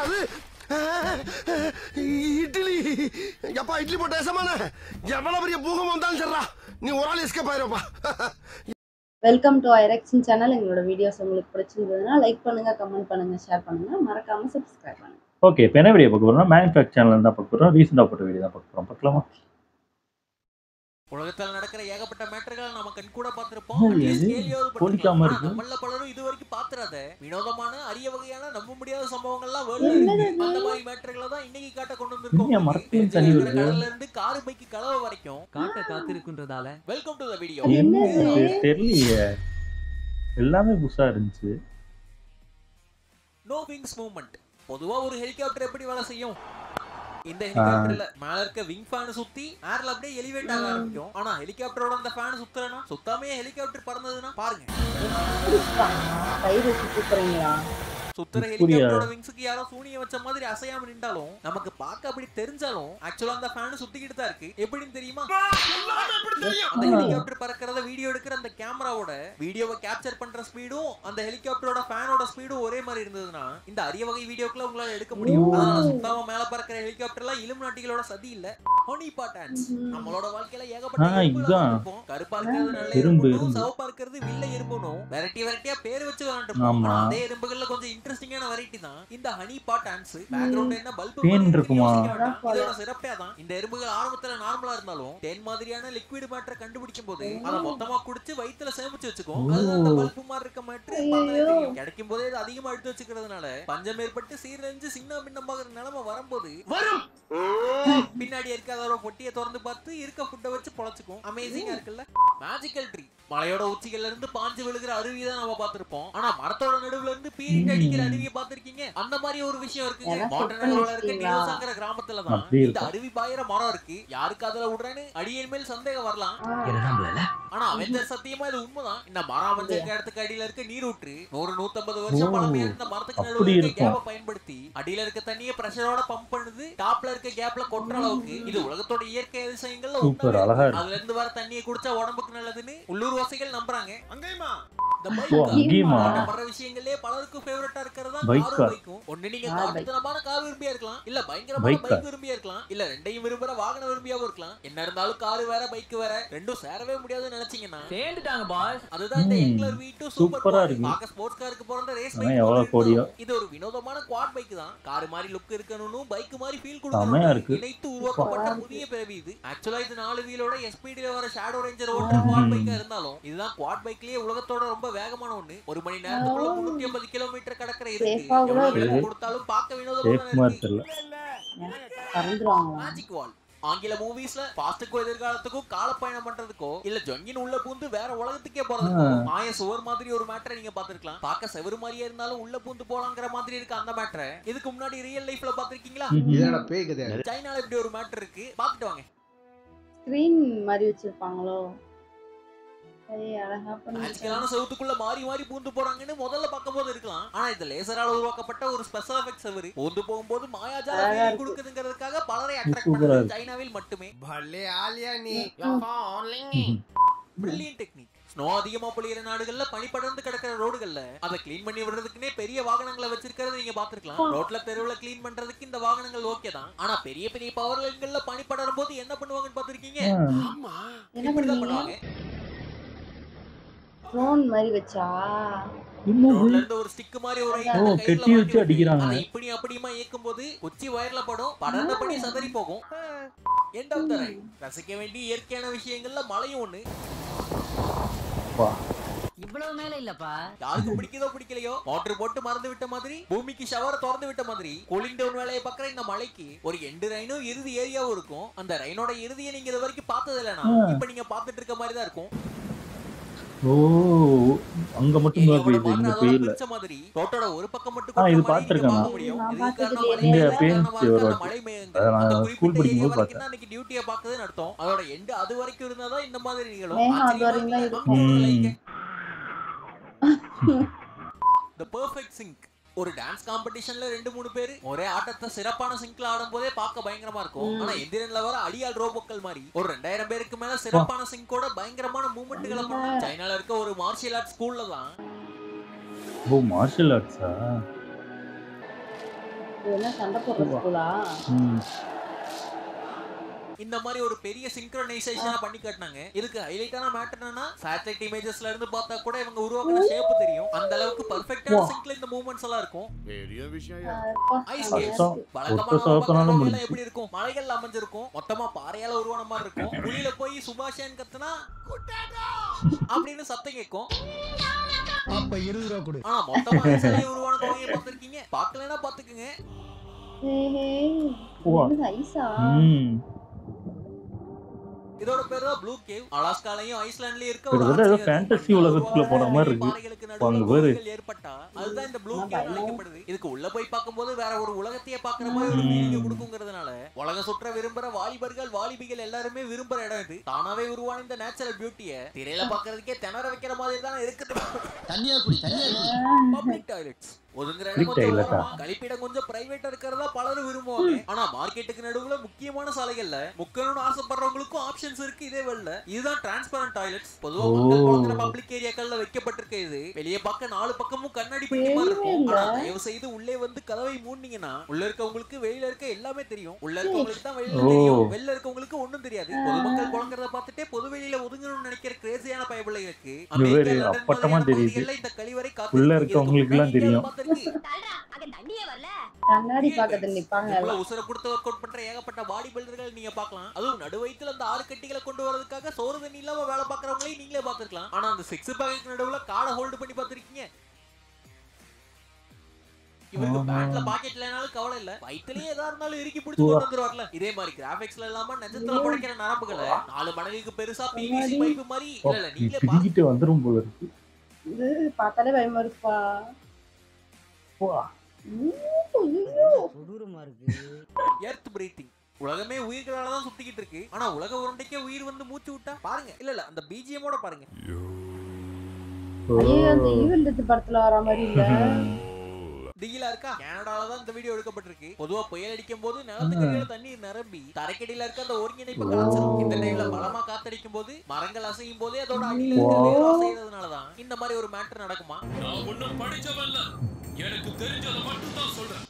அது இட்லி எப்பா இட்லி போட்ட ஏசமான எவ்வளவு பெரிய பூகம் வந்தாலும் சரிடா நீ ஒரு ஆள் எஸ்கேப் ஆயிருப்பா. வெல்கம் டு ஐரெக்ஷன் சேனல். எங்களோட வீடியோஸ் உங்களுக்கு பிடிச்சிருந்ததுன்னா லைக் பண்ணுங்க, கமெண்ட் பண்ணுங்க, ஷேர் பண்ணுங்க, மறக்காம சப்ஸ்கிரைப் பண்ணுங்க. ஓகே, இப்போ என்ன வீடியோ பார்க்க போறோம்னா மேனுஃபேக்சர் சேனல் தான் பார்க்க போறோம். ரீசெண்டாக போட்ட வீடியோ தான் பார்க்க போறோம். பார்க்கலாமா? உலகத்தில் நடக்கிற ஏகப்பட்ட மேட்டர்களை நம்ம கண் கூட பார்த்திருப்போம். போலிக்காம இருக்கு. நம்மள பலரும் இதுவரைக்கும் பாத்துறாத வினோதமான அரிய வகையான நம்ப முடியாத சம்பவங்கள்லாம் வேர்ல்ட்ல இருக்கு. அந்த மாதிரி மேட்டர்களை தான் இன்னைக்கு காட்ட கொண்டு வந்திருக்கோம். கடல்ல இருந்து கார் பைக்கு கலவை வரைக்கும் காட்ட காத்திருக்குன்றதால வெல்கம் டு தி வீடியோ. தெரியலையே, எல்லாமே புதுசா இருந்துச்சு. No wings movement. பொதுவா ஒரு ஹெலிகாப்டர் எப்படி வேலை செய்யும்? இந்த ஹெலிகாப்டர்ல மேல இருக்க விங் ஃபேன் சுத்தி ஏர்ல அப்படியே எலிவேட் ஆக ஆரம்பிக்கும். ஆனா ஹெலிகாப்டரோட அந்த ஃபேன் சுத்தறனா சுத்தாமே ஹெலிகாப்டர் பறந்ததுன்னா பாருங்க. கைது சுத்துறீங்களா? சுத்தற ஹெலிகாப்டரோட விங்ஸ்க்கு யாரோ சூனிய வச்ச மாதிரி அசையாம நின்றாலும் நமக்கு பார்க்க அப்படி தெரிஞ்சாலும் ஆக்சுவலா அந்த ஃபேன் சுத்திக்கிட்டு தான் இருக்கு. எப்படின்னு தெரியுமா? அந்த ஹெலிகாப்டர் பறக்கறத வீடியோ எடுக்கிற அந்த கேமராவோட வீடியோவை கேப்சர் பண்ற ஸ்பீடும் அந்த ஹெலிகாப்டரோட ஃபேனோட ஸ்பீடும் ஒரே மாதிரி இருந்ததுன்னா இந்த அரிய வகை வீடியோக்களை உங்களால எடுக்க முடியும். அதனால சுத்தமா மேல பறக்கிற ஹெலிகாப்டர்லாம் இலுமினாட்டிகளோட சதி இல்ல, ஹனி பாட் ஆண்ட்ஸ். நம்மளோட வாழ்க்கையில ஏகப்பட்ட இருக்கும். கருப்பா இருக்கிறது நல்ல எறும்பு, சிவப்பா இருக்கிறது வில்ல எறும்புனோ வெரைட்டியா பேர் வச்சு விளையாண்டுருப்போம். அதே எறும்புகள்ல கொஞ்சம் இன்ட்ரெஸ்டிங்கான வெரைட்டி தான் இந்த ஹனி பாட் ஆண்ட்ஸ். பேக்ரவுண்ட் என்ன பல்ப் தேன் இருக்குமா? இதோட சிறப்பே தான் இந்த எறும்புகள் ஆரம்பத்துல நார்மலா இருந்தாலும் தேன் மாதிரியான லிக்விட் மேட்டரை கண்டுபிடிக்கும் போது அத மொத்தமா குடிச்சு வயித்துல சேமிச்சு வச்சுக்கும். அது அந்த பல்ப் மாதிரி இருக்க மேட்டர் கிடைக்கும் போதே அது அதிகமா எடுத்து வச்சுக்கிறதுனால பஞ்சம் ஏற்பட்டு சீரழிஞ்சு சின்ன பின்னமாகிற நிலைமை வரும்போது வரும் பின்னாடி இருக்காத பொட்டியை திறந்து பார்த்து இருக்க ஃபுட்டை வச்சு பொழைச்சுக்கும். அமேசிங்கா இருக்குல்ல. Magical tree. மலையோட உச்சிகள்ல இருந்து பாஞ்சு விழுகிற அருவியை தான் நம்ம பார்த்திருப்போம். ஆனா மரத்தோட நடுவுல இருந்து பீரிட்டு அடிக்கிற அருவியை பார்த்திருக்கீங்க? அந்த மாதிரி ஒரு விஷயம் இருக்குங்க. மாண்டனோல இருக்க நியூசாங்கிற கிராமத்துல தான் இந்த அருவி பாயிர மரம் இருக்கு. யாருக்கு அதுல விடுறேன்னு அடியின் மேல் சந்தேகம் வரலாம். ஆனா அவெஞ்சர் சத்தியமா இது உண்மைதான். இந்த மரம் அமைஞ்சிருக்க இடத்துக்கு அடியில இருக்க நீரூற்று 100-150 வருஷம் பழமையா இருந்த மரத்துக்கு நடுவுல இருக்க கேப்பை பயன்படுத்தி அடியில இருக்க தண்ணியை பிரஷரோட பம்ப் பண்ணுது. டாப்ல இருக்க கேப்ல கொட்டுற அளவுக்கு இது உலகத்தோட இயற்கை அதிசயங்கள்ல ஒன்று. அதுல இருந்து வர தண்ணியை குடிச்சா உடம்புக்கு நல்லதுன்னு உள்ளூர் வாசிகள் நம்புறாங்க. அங்கேயுமா பண்ற விஷயங்களே பலருக்கும் ஃபேவரட்டா இருக்கிறதா பைக்கும். ஒண்ணு நீங்க காட்டுத்தனமான கார் விரும்பியா இருக்கலாம், இல்ல பயங்கரமான பைக் விரும்பியா இருக்கலாம், இல்ல ரெண்டையும் விரும்புற வாகன விரும்பியாவும் இருக்கலாம். என்ன இருந்தாலும் கார் வேற பைக் வேற ரெண்டும் சேரவே முடியாதுன்னு நினைச்சீங்கன்னா சேர்ந்துட்டாங்க பாஸ். அதுதான் இந்த எக்லர் V2 சூப்பரா இருக்கு. பாக்க ஸ்போர்ட்ஸ் காருக்கு போற ரேஸ் பைக். இது ஒரு வினோதமான குவாட் பைக் தான். கார் மாதிரி லுக் இருக்கணும்னு பைக் மாதிரி ஃபீல் கொடுக்கணும் இணைத்து உருவாக்கப்பட்ட புதிய பிறவி இது. ஆக்சுவலா இது 4 வீலோட SPD வர ஷேடோ ரேஞ்சர் ஓட்டுற குவாட் பைக்கா இருந்தாலும் இதுதான் குவாட் பைக்லயே உலகத்தோட ரொம்ப வேகமான ஒண்ணு. ஒரு மணி நேரத்துக்குள்ள 350 கிலோமீட்டர் கடக்கிற இருக்கு. கொடுத்தாலும் பார்க்க வினோதமா இருக்கு. மேஜிக் வால். ஆங்கில மூவிஸ்ல பாஸ்டுக்கும் எதிர்காலத்துக்கும் கால பயணம் பண்றதுக்கோ இல்ல ஜங்கின் உள்ள பூந்து வேற உலகத்துக்கே போறதுக்கோ மாய சுவர் மாதிரி ஒரு மேட்டரை நீங்க பாத்துருக்கலாம். பார்க்க செவரு மாதிரியே இருந்தாலும் உள்ள பூந்து போலாங்கிற மாதிரி இருக்கு அந்த மேட்டரை. இதுக்கு முன்னாடி ரியல் லைஃப்ல பாத்திருக்கீங்களா? சைனால இப்படி ஒரு மேட்டர் இருக்கு, பாத்துட்டு வாங்க. ஸ்கிரீன் மாதிரி வச்சிருப்பாங்களோ? செவத்துக்குள்ள மாறி மாறி பூந்து போறாங்கன்னு முதல்ல பார்க்கும்போது இருக்கலாம். ஆனா இது லேசரால உருவாக்கப்பட்ட ஒரு ஸ்பெஷல் எஃபெக்ட் செவரு பூந்து போகும்போது மாயாஜால ஃபீல் கொடுக்குதுங்கிறதுக்காக பலரை அட்ராக்ட் பண்ணுது சைனாவில் மட்டுமே. பல்லே ஆலியா நீ பிரில்லியன்ட் டெக்னிக். ஸ்னோ அதிகமா பொழியிற நாடுகள்ல பனி படர்ந்து கிடக்கிற ரோடுகள்ல அதை கிளீன் பண்ணி விடுறதுக்குன்னே பெரிய வாகனங்களை வச்சிருக்கிறத நீங்க பாத்துருக்கலாம். ரோட்ல தெருவுல கிளீன் பண்றதுக்கு இந்த வாகனங்கள் ஓகே தான். ஆனா பெரிய பெரிய பவர் லைன்கள்ல பனி படரும் போது என்ன பண்ணுவாங்கன்னு பாத்திருக்கீங்க? ஆமா, இப்படிதான் பண்ணுவாங்க. ட்ரோன் மாதிரி வச்சா ரோட்ல இருந்து ஒரு ஸ்டிக் மாதிரி ஒரு கெட்டி வச்சு அடிக்குறாங்க. அதை இப்படி அப்படியுமா இயக்கும்போது உச்சி வயர்ல படும், படர்ந்த படி சதறி போகும். End of the ride. ரசிக்க வேண்டிய இயற்கையான விஷயங்கள்ல மழையும் ஒண்ணு. இவ்வளவு மேல இல்லப்பா. யாருக்கு பிடிக்குதோ பிடிக்கலையோ மோட்டர் போட்டு மறந்து விட்ட மாதிரி பூமிக்கு ஷவர் திறந்து விட்ட மாதிரி கூலிங் டவுன் வேலையை பார்க்குற இந்த மலைக்கு ஒரு எண்டு ரைனும் இறுதி ஏரியாவும் இருக்கும். அந்த ரைனோட இறுதியை நீங்க இது வரைக்கும் பார்த்தது இல்லைன்னா இப்ப நீங்க பார்த்துட்டு இருக்க மாதிரி தான் இருக்கும். ஓ, அங்க மட்டும் தான் போயிது, இங்க போயில. பிச்ச மாதிரி ரோட்டோட ஒரு பக்கம் மட்டும் இது பாத்துர்க்கேன் நான். இங்க பேஞ்சி ஒரு மழை மேகங்க. நான் ஸ்கூல் படிக்கும்போது பார்த்தேன். அன்னைக்கு டியூட்டியை பார்க்கறதுன்னு அர்த்தம். அதோட எண்ட் அது வரைக்கும் இருந்தாதான் இந்த மாதிரி நிகழும். The perfect sync. ஒரு டான்ஸ் காம்படிஷன்ல 2-3 பேர் ஒரே ஆட்டத்தை சிறப்பான சிங்க்ல ஆடும்போதே பார்க்க பயங்கரமா இருக்கும். ஆனா எந்திரன்ல வர அடியால் ரோபோக்கள் மாதிரி ஒரு 2000 பேருக்கு மேல சிறப்பான சிங்கோட பயங்கரமான மூவ்மெண்ட்களை பண்ண சைனால இருக்க ஒரு மார்ஷியல் ஆர்ட்ஸ் ஸ்கூல்ல தான். ஓ, மார்ஷியல் ஆர்ட்ஸா? இது என்ன சண்டை போடுற ஸ்கூலா? இந்த மாதிரி ஒரு பெரிய சிங்க்ரோனைசேஷனா பண்ணி காட்டினாங்க. இதுக்கு ஹைலைட்டான மேட்டர் என்னன்னா சாட்டலைட் இமேஜஸ்ல இருந்து பார்த்தா கூட இவங்க உருவாக்குன ஷேப் தெரியும். அந்த அளவுக்கு பெர்ஃபெக்ட்டான சிங்க்ல இந்த மூவ்மெண்ட்ஸ் எல்லாம் இருக்கும். பெரிய விஷயம் ஐஸ் கேவ்ஸ் வழக்கமான எப்படி இருக்கும்? மலைகள் அமைஞ்சிருக்கும். மொத்தமா பாறையால உருவான மாதிரி இருக்கும். புலியில போய் சுபாஷன் கத்துனா அப்படின்னு சத்தம் கேட்கும். அப்ப 20 ரூபாய் கொடு. ஆனா மொத்தமா ஐஸ்ல உருவான கோகையை பார்த்திருக்கீங்க? பார்க்கலனா பாத்துக்குங்க. ஐஸா? இதோட பேரு தான் ப்ளூ கேவ். அலாஸ்காலயும் ஐஸ்லாண்ட்லயும் இருக்க ஒரு ஃபேண்டசி உலகத்துல போற மாதிரி இருக்கு. பாருங்க பாரு ஏற்பட்டா அதுதான் இந்த ப்ளூ கேவ் அழைக்கப்படுது. இதுக்கு உள்ள போய் பாக்கும்போது வேற ஒரு உலகத்தையே பாக்குற மாதிரி ஒரு ஃபீலிங் கொடுக்குங்கிறதுனால உலக சுற்ற விரும்புற வாலிபர்கள் வாலிபிகள் எல்லாருமே விரும்புற இடம் இது. தானாவே உருவான இந்த நேச்சுரல் பியூட்டியை திரையில பாக்குறதுக்கே திணற வைக்கிற மாதிரி தான் இருக்குது. பப்ளிக் டாய்லெட்ஸ் ஒதுங்குற கழிப்பிடம் கொஞ்சம் பிரைவேட்டா இருக்கிறதா பலரும் விரும்புவாங்க. ஆனா மார்க்கெட்டுக்கு நடுவுல முக்கியமான சாலைகள்ல முக்கணும்னு ஆசைப்படுறவங்களுக்கும் ஆப்ஷன்ஸ் இருக்கு. இதே வெள்ள இதுதான் டிரான்ஸ்பரண்ட் டாய்லெட்ஸ். பொதுவா மக்கள் பப்ளிக் ஏரியாக்கள்ல வைக்கப்பட்டிருக்க இது வெளியே பார்க்க 4 பக்கமும் கண்ணாடி பெட்டி மாதிரி இருக்கும். ஆனா தயவு செய்து உள்ளே வந்து கதவை மூடினீங்கன்னா உள்ள இருக்கவங்களுக்கு வெளியில இருக்க எல்லாமே தெரியும். உள்ள இருக்கவங்களுக்கு தான் வெளியில தெரியும். வெளில இருக்கவங்களுக்கு ஒண்ணும் தெரியாது. பொதுமக்கள் குழந்தைறத பார்த்துட்டே பொது வெளியில ஒதுங்கணும்னு நினைக்கிற கிரேசியான பயபிள்ளை இருக்கு. இந்த கழிவறை உள்ள இருக்கவங்களுக்கு எல்லாம் தெரியும். கண்ணாடி பக்கத்துல நிப்பாங்க. உசர கொடுத்து வொர்க் அவுட் பண்ற ஏகப்பட்ட பாடி பில்டர்கள் நீங்க பார்க்கலாம். அதுவும் நடுவயித்துல அந்த 6 கட்டிகளை கொண்டு வரதுக்காக சோறு தண்ணி இல்லாம வேலை பார்க்கறவங்களையும் நீங்களே பார்த்திருக்கலாம். ஆனா அந்த 6 பேக் நடுவுல கார்டை ஹோல்ட் பண்ணி பார்த்திருக்கீங்க. இவங்க பேண்ட்ல பாக்கெட் இல்லனாலும் கவலை இல்ல. வயித்துலயே ஏதா இருந்தாலும் இறுக்கி பிடிச்சு கொண்டு வந்துருவார்ல. இதே மாதிரி கிராபிக்ஸ்ல இல்லாம நெஞ்சத்துல புடைக்கிற நரம்புகளை 4 மடங்குக்கு பெருசா பிவிசி பைப் மாதிரி இல்ல நீங்களே பாக்கிட்டு வந்துரும் போல இருக்கு. இது பார்த்தாலே பயமா இருக்குப்பா. எர்த் பிரீத்திங் உலகமே உயிர்களால தான் சுத்திக்கிட்டு இருக்கு. ஆனா உலக உருண்டைக்கே உயிர் வந்து மூச்சு விட்டா பாருங்க. இல்ல அந்த பிஜிஎமோட பாருங்க. ஐயோ அந்த ஈவென்ட் படத்துல வர மாதிரி இல்ல. திகிலா இருக்கா? கனடால தான் இந்த வீடியோ எடுக்கப்பட்டிருக்கு. பொதுவா புயல் அடிக்கும் போது நிலத்துக்கு கீழ தண்ணீர் நிரம்பி தரைக்கடியில இருக்க அந்த ஒருங்கிணைப்பு கலந்துரும். இந்த டைம்ல பலமா காத்தடிக்கும் போது மரங்கள் அசையும் போதே அதோட அடியில இருக்க வேர் அசைறதுனால தான் இந்த மாதிரி ஒரு மேட்டர் நடக்குமா? நான் ஒண்ணும் படிச்சவன்ல, எனக்கு தெரிஞ்சத மட்டும் தான் சொல்றேன்.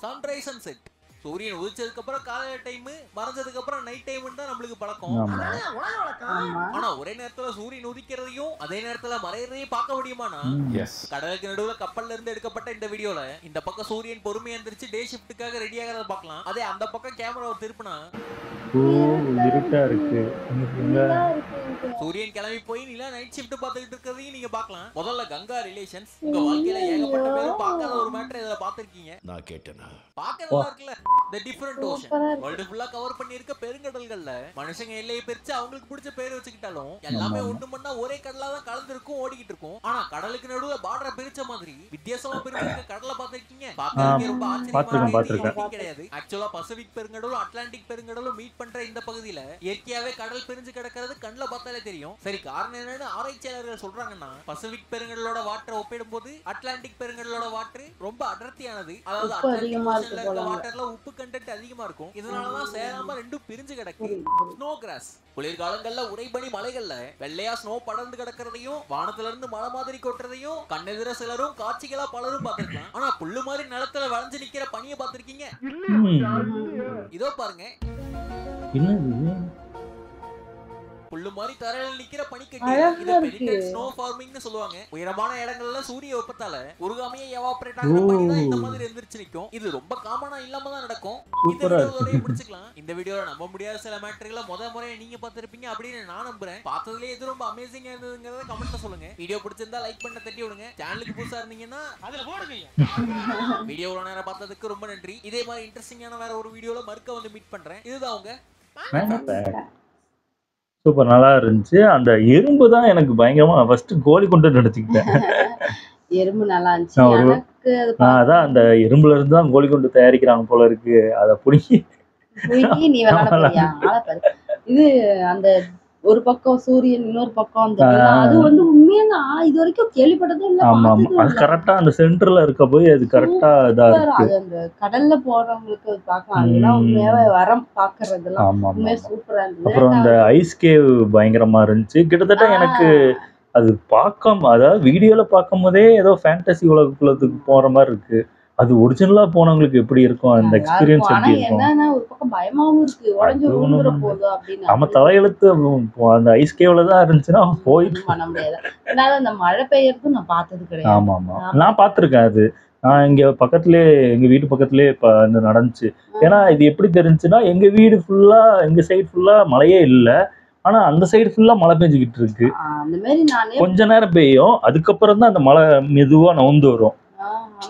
சன்ரைஸ் அண்ட் செட் சூரியன் உதிச்சதுக்கு அப்புறம் காலையில டைம், மறைஞ்சதுக்கு அப்புறம் நைட் டைம் தான் நம்மளுக்கு பழக்கம். ஆனா ஒரே நேரத்துல சூரியன் உதிக்கிறதையும் அதே நேரத்துல மறையறதையும் பார்க்க முடியுமானா? கடலுக்கு நடுவுல கப்பல்ல இருந்து எடுக்கப்பட்ட இந்த வீடியோல இந்த பக்கம் சூரியன் பொறுமையா எந்திரிச்சு டே ஷிஃப்ட்டுக்காக ரெடி ஆகிறத பார்க்கலாம். அதே அந்த பக்கம் கேமராவை திருப்பினா இருட்டா இருக்கு. சூரியன் கிளம்பி போய் நிலா நைட் ஷிஃப்ட் பார்த்துக்கிட்டு இருக்கிறதையும் நீங்க பார்க்கலாம். முதல்ல கங்கா ரிலேஷன்ஸ் உங்க வாழ்க்கையில ஏகப்பட்ட பேரும் பார்க்காத ஒரு மேட்டர் இதுல பார்த்திருக்கீங்க. நான் கேட்டேனா பார்க்கறதா இருக்குல்ல. The different ocean வேர்ல்ட் ஃபுல்லா கவர் பண்ணியிருக்க பெருங்கடல்கள்ல மனுஷங்க எல்லையை பிரிச்சு அவங்களுக்கு பிடிச்ச பேர் வச்சுக்கிட்டாலும் எல்லாமே ஒண்ணு மண்ணா ஒரே கடலா தான் கலந்துருக்கும் ஓடிக்கிட்டு இருக்கும். ஆனா கடலுக்கு நடுவுல பார்டரை பிரிச்ச மாதிரி வித்தியாசமா பிரிஞ்சிருக்க கடலை பார்த்திருக்கீங்க? பார்க்கறதுக்கு ரொம்ப ஆச்சரியமா கிடையாது. ஆக்சுவலா பசிபிக் பெருங்கடலும் அட்லாண்டிக் பெருங்கடலும் மீட் பண்ற இந்த பகுதியில இயற்கையாவே கடல் பிரிஞ்சு கிடக்கிறது கண்ணுல பார்த்தாலே தெரியும். சரி காரணம் என்னன்னு ஆராய்ச்சியாளர்கள் சொல்றாங்கன்னா பசிபிக் பெருங்கடலோட வாட்டரை ஒப்பிடும்போது அட்லாண்டிக் பெருங்கடலோட வாட்டர் ரொம்ப அடர்த்தியானது. அதாவது அட்லாண்டிக் வாட்டர்ல உப்பு கண்டென்ட் அதிகமா இருக்கும். இதனாலதான் சேராம ரெண்டும் பிரிஞ்சு கிடக்கு. ஸ்னோ கிராஸ் குளிர்காலங்கள்ல உறைபனி மலைகள்ல வெள்ளையா ஸ்னோ படர்ந்து கிடக்கிறதையும் வானத்துல இருந்து மழை மாதிரி கொட்டுறதையும் கண்ணெதிர சிலரும் காட்சிகளா பலரும் பார்த்திருக்கலாம். ஆனா புல்லு மாதிரி நிலத்துல வளைஞ்சு நிக்கிற பனியை பார்த்திருக்கீங்க? இதோ பாருங்க. புல்லு மாதிரி தரையில நிக்கிற பனிக்கட்டி. இது பெனிடென்ட் ஸ்னோ ஃபார்மிங்னு சொல்லுவாங்க. உயரமான இடங்கள்ல சூரிய வெப்பத்தால உருகாமையே எவாபரேட் ஆகுற பனி தான் இந்த மாதிரி எந்திரிச்சு நிக்கும். இது ரொம்ப காமனா இல்லாம தான் நடக்கும். இந்த வீடியோவோட முடிச்சுக்கலாம். இந்த வீடியோல நம்ப முடியாத சில மேட்டர்களை முறையா நீங்க பார்த்திருப்பீங்க அப்படின்னு நான் நம்புறேன். பார்த்ததுலயே இது ரொம்ப அமேசிங்கா இருந்ததுங்கறத கமெண்ட்ல சொல்லுங்க. வீடியோ பிடிச்சிருந்தா லைக் பண்ண தட்டி விடுங்க. சேனலுக்கு புதுசா இருந்தீங்கன்னா அதுல போடுங்க. வீடியோ இவ்வளவு நேரம் பார்த்ததுக்கு ரொம்ப நன்றி. இதே மாதிரி இன்ட்ரெஸ்டிங்கான வேற ஒரு வீடியோல மறுக்க வந்து மீட் பண்றேன். இதுதான் உங்க சூப்பர் நல்லா இருந்துச்சு. அந்த எறும்பு தான் எனக்கு பயங்கரமா ஃபர்ஸ்ட் கோலி கொண்டு நினைச்சுக்கிட்டேன். எறும்பு நல்லா இருந்துச்சு. அதான் அந்த எறும்புல இருந்து தான் கோலி கொண்டு தயாரிக்கிறாங்க போல இருக்கு. அத புடிங்கி நீ இது அந்த ஒரு பக்கம் சூரியன் இன்னொரு பக்கம் அந்த அது வந்து உண்மையா நான் இது வரைக்கும் கேள்விப்பட்டதே இல்ல. ஆமா அது கரெக்டா அந்த சென்டர்ல இருக்க போய் அது கரெக்டா இதா இருக்கு. அது அந்த கடல்ல போறவங்களுக்கு அது பார்க்கலாம். அதெல்லாம் உண்மையாவே வரம் பார்க்கறதெல்லாம் உண்மையா சூப்பரா இருந்துச்சு. அப்புறம் அந்த ஐஸ் கேவ் பயங்கரமா இருந்துச்சு. கிட்டத்தட்ட எனக்கு அது பார்க்க அதாவது வீடியோல பார்க்கும் போதே ஏதோ ஃபேண்டசி உலகத்துக்கு போற மாதிரி இருக்கு. அது ஒரிஜினலா போனவங்களுக்கு எப்படி இருக்கும் அந்த நல்லா எக்ஸ்பீரியன்ஸ் இருக்கும். ஆனா எப்படி இருக்கும் என்னன்னா ஒரு பக்கம் பயமாவும் இருக்கு, உடஞ்சு அது விழுந்துற ஒண்ணும் போகுது அப்படின்னு. நம்ம தலையெழுத்து அந்த ஐஸ் கேவ்ல தான் இருந்துச்சுன்னா போயிட்டு ஒண்ணும் பண்ண முடியாது. என்னால அந்த மழை பெய்யறதும் நான் பார்த்தது கிடையாது. ஆமா ஆமா நான் பார்த்திருக்கேன் அது நான் இங்க பக்கத்துலயே எங்க வீட்டு பக்கத்துலயே இந்த நடந்துச்சு ஏன்னா இது எப்படி தெரிஞ்சுன்னா எங்க வீடு ஃபுல்லா எங்க சைடு ஃபுல்லா மழையே இல்ல ஆனா அந்த சைடு ஃபுல்லா மழை பெஞ்சுக்கிட்டு இருக்கு அந்த மாதிரி நானே கொஞ்ச நேரம் பெய்யும் அதுக்கப்புறம் தான் அந்த மழை மெதுவா நவுந்து வரும்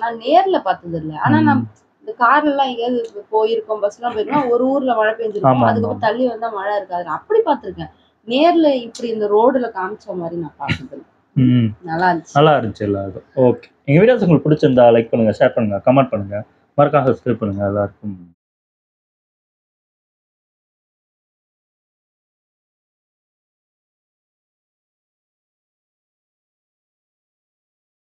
நான் நேர்ல பார்த்தது இல்ல. ஆனா நான் இந்த கார்ல எல்லாம் எங்கேயாவது போயிருக்கோம், பஸ் எல்லாம் போயிருக்கோம், ஒரு ஊர்ல மழை பெஞ்சிருக்கோம், ஆமா, அதுக்கப்புறம் தள்ளி வந்தா மழை இருக்காது. நான் அப்படி பார்த்திருக்கேன். நேர்ல இப்படி இந்த ரோடுல காமிச்ச மாதிரி நான் பார்த்தது இல்ல. நல்லா இருந்துச்சு. நல்லா இருந்துச்சு எல்லாரும். ஓகே எங்க வீடியோஸ் உங்களுக்கு பிடிச்சிருந்தா லைக் பண்ணுங்க, ஷேர் பண்ணுங்க, கமெண்ட் பண்ணுங்க, மறக்காம சப்ஸ்கிரைப் பண்ணுங்க எல்லாருக்கும்.